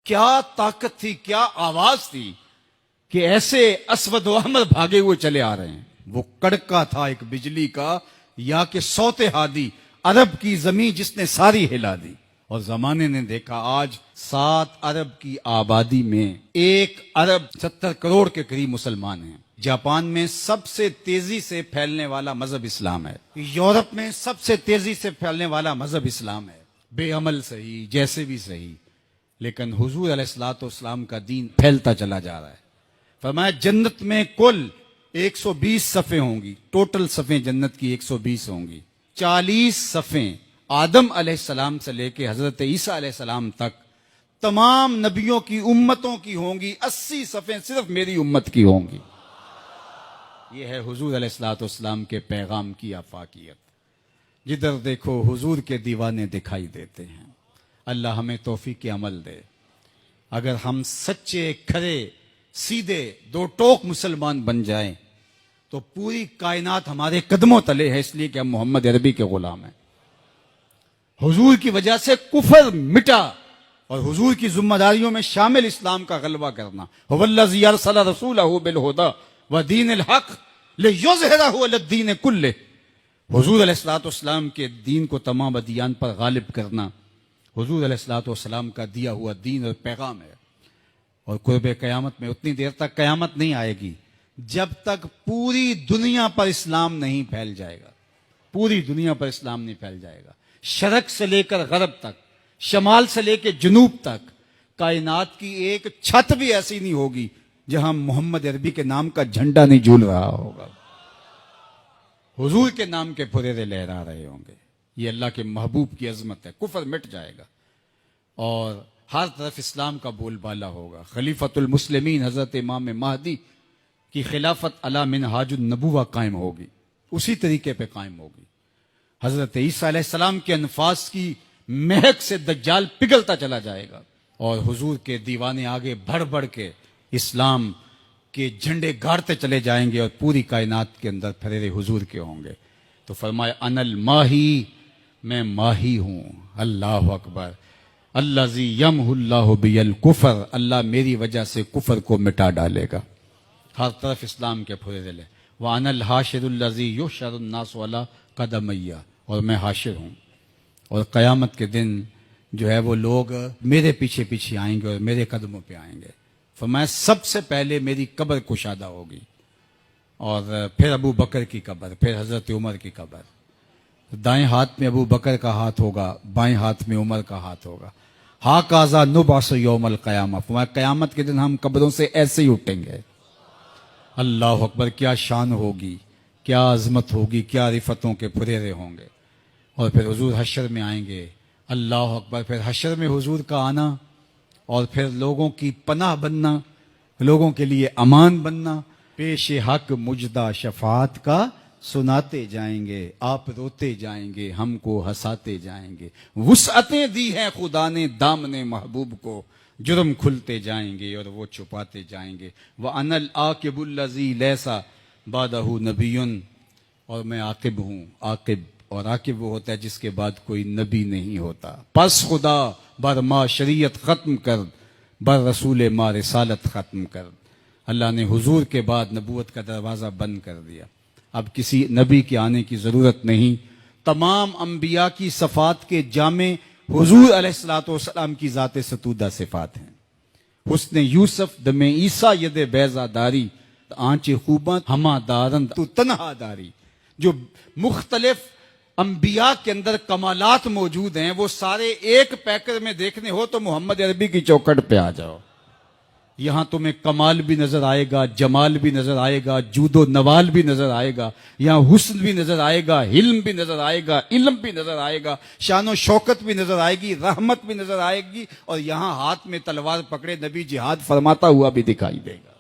کیا طاقت تھی، کیا آواز تھی کہ ایسے اسود و احمر بھاگے ہوئے چلے آ رہے ہیں. وہ کڑکا تھا ایک بجلی کا، یا کہ صوت ہادی، عرب کی زمین جس نے ساری ہلا دی. اور زمانے نے دیکھا آج 7 ارب کی آبادی میں 1 ارب 70 کروڑ کے قریب مسلمان ہیں. جاپان میں سب سے تیزی سے پھیلنے والا مذہب اسلام ہے. یورپ میں سب سے تیزی سے پھیلنے والا مذہب اسلام ہے. بے عمل صحیح، جیسے بھی صحیح، لیکن حضور علیہ الصلوۃ والسلام کا دین پھیلتا چلا جا رہا ہے. فرمایا جنت میں کل 120 صفیں ہوں گی. ٹوٹل صفیں جنت کی 120 ہوں گی. 40 صفیں آدم علیہ السلام سے لے کے حضرت عیسیٰ علیہ السلام تک تمام نبیوں کی امتوں کی ہوں گی. 80 صفیں صرف میری امت کی ہوں گی. یہ ہے حضور علیہ الصلوۃ والسلام کے پیغام کی آفاقیت. جدھر دیکھو حضور کے دیوانے دکھائی دیتے ہیں. اللہ ہمیں توفیق عمل دے. اگر ہم سچے، کھرے، سیدھے، 2 ٹوک مسلمان بن جائیں تو پوری کائنات ہمارے قدموں تلے ہے، اس لیے کہ ہم محمد عربی کے غلام ہیں. حضور کی وجہ سے کفر مٹا، اور حضور کی ذمہ داریوں میں شامل اسلام کا غلبہ کرنا. هو الذی ارسل رسولہ بالہدی ودین الحق لیظہرہ علی الدین کلہ. حضور علیہ الصلوۃ والسلام کے دین کو تمام ادیان پر غالب کرنا حضور علیہ الصلوۃ والسلام کا دیا ہوا دین اور پیغام ہے. اور قرب قیامت میں اتنی دیر تک قیامت نہیں آئے گی جب تک پوری دنیا پر اسلام نہیں پھیل جائے گا. پوری دنیا پر اسلام نہیں پھیل جائے گا. شرق سے لے کر غرب تک، شمال سے لے کے جنوب تک کائنات کی ایک چھت بھی ایسی نہیں ہوگی جہاں محمد عربی کے نام کا جھنڈا نہیں جھول رہا ہوگا. حضور کے نام کے پھریرے لہرا رہے ہوں گے. یہ اللہ کے محبوب کی عظمت ہے. کفر مٹ جائے گا اور ہر طرف اسلام کا بول بالا ہوگا. خلیفۃ المسلمین حضرت امام مہدی کی خلافت علی منہاج النبوہ قائم ہوگی، اسی طریقے پہ قائم ہوگی. حضرت عیسیٰ علیہ السلام کے انفاس کی مہک سے دجال پگھلتا چلا جائے گا، اور حضور کے دیوانے آگے بڑھ بڑھ کے اسلام کے جھنڈے گاڑتے چلے جائیں گے، اور پوری کائنات کے اندر پھریرے حضور کے ہوں گے. تو فرمایا انا الماہی، میں ماہی ہوں. اللہ اکبر. الذی یمحو اللہ بی الکفر، اللہ میری وجہ سے کفر کو مٹا ڈالے گا. ہر طرف اسلام کے پھریرے لے. وانا الحاشر الذی یحشر الناس علی قدمی، اور میں حاشر ہوں، اور قیامت کے دن جو ہے وہ لوگ میرے پیچھے پیچھے آئیں گے اور میرے قدموں پہ آئیں گے. فرمایا سب سے پہلے میری قبر کشادہ ہوگی، اور پھر ابو بکر کی قبر، پھر حضرت عمر کی قبر. دائیں ہاتھ میں ابو بکر کا ہاتھ ہوگا، بائیں ہاتھ میں عمر کا ہاتھ ہوگا. ہاکذا نبعث یوم القیامہ. فرمایا قیامت کے دن ہم قبروں سے ایسے ہی اٹھیں گے. اللہ اکبر. کیا شان ہوگی، کیا عظمت ہوگی، کیا رفتوں کے پھریرے ہوں گے. اور پھر حضور حشر میں آئیں گے. اللہ اکبر. پھر حشر میں حضور کا آنا، اور پھر لوگوں کی پناہ بننا، لوگوں کے لیے امان بننا. پیش حق مجدہ شفاعت کا سناتے جائیں گے، آپ روتے جائیں گے، ہم کو ہنساتے جائیں گے. وسعتیں دی ہیں خدا نے دامن محبوب کو، جرم کھلتے جائیں گے اور وہ چھپاتے جائیں گے. وَأَنَا الْعَاقِبُ الَّذِي لَيْسَ بَعْدَهُ نَبِيٌّ، اور میں عاقب ہوں. عاقب، اور عاقب وہ ہوتا ہے جس کے بعد کوئی نبی نہیں ہوتا. پس خدا بر ما شریعت ختم کر، بر رسول ما رسالت ختم کر. اللہ نے حضور کے بعد نبوت کا دروازہ بند کر دیا. اب کسی نبی کے آنے کی ضرورت نہیں. تمام انبیاء کی صفات کے جامع حضور علیہ الصلوۃ والسلام کی ذات ستودہ صفات ہیں. حسن یوسف دم عیسیٰ ید بیضا داری، آنچ خوباں ہما دارند تو تنہا داری. جو مختلف انبیاء کے اندر کمالات موجود ہیں وہ سارے ایک پیکر میں دیکھنے ہو تو محمد عربی کی چوکھٹ پہ آ جاؤ. یہاں تمہیں کمال بھی نظر آئے گا، جمال بھی نظر آئے گا، جود و نوال بھی نظر آئے گا. یہاں حسن بھی نظر آئے گا، حلم بھی نظر آئے گا، علم بھی نظر آئے گا، شان و شوکت بھی نظر آئے گی، رحمت بھی نظر آئے گی. اور یہاں ہاتھ میں تلوار پکڑے نبی جہاد فرماتا ہوا بھی دکھائی دے گا.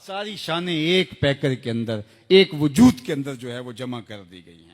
ساری شانیں ایک پیکر کے اندر، ایک وجود کے اندر جو ہے وہ جمع کر دی گئی ہیں.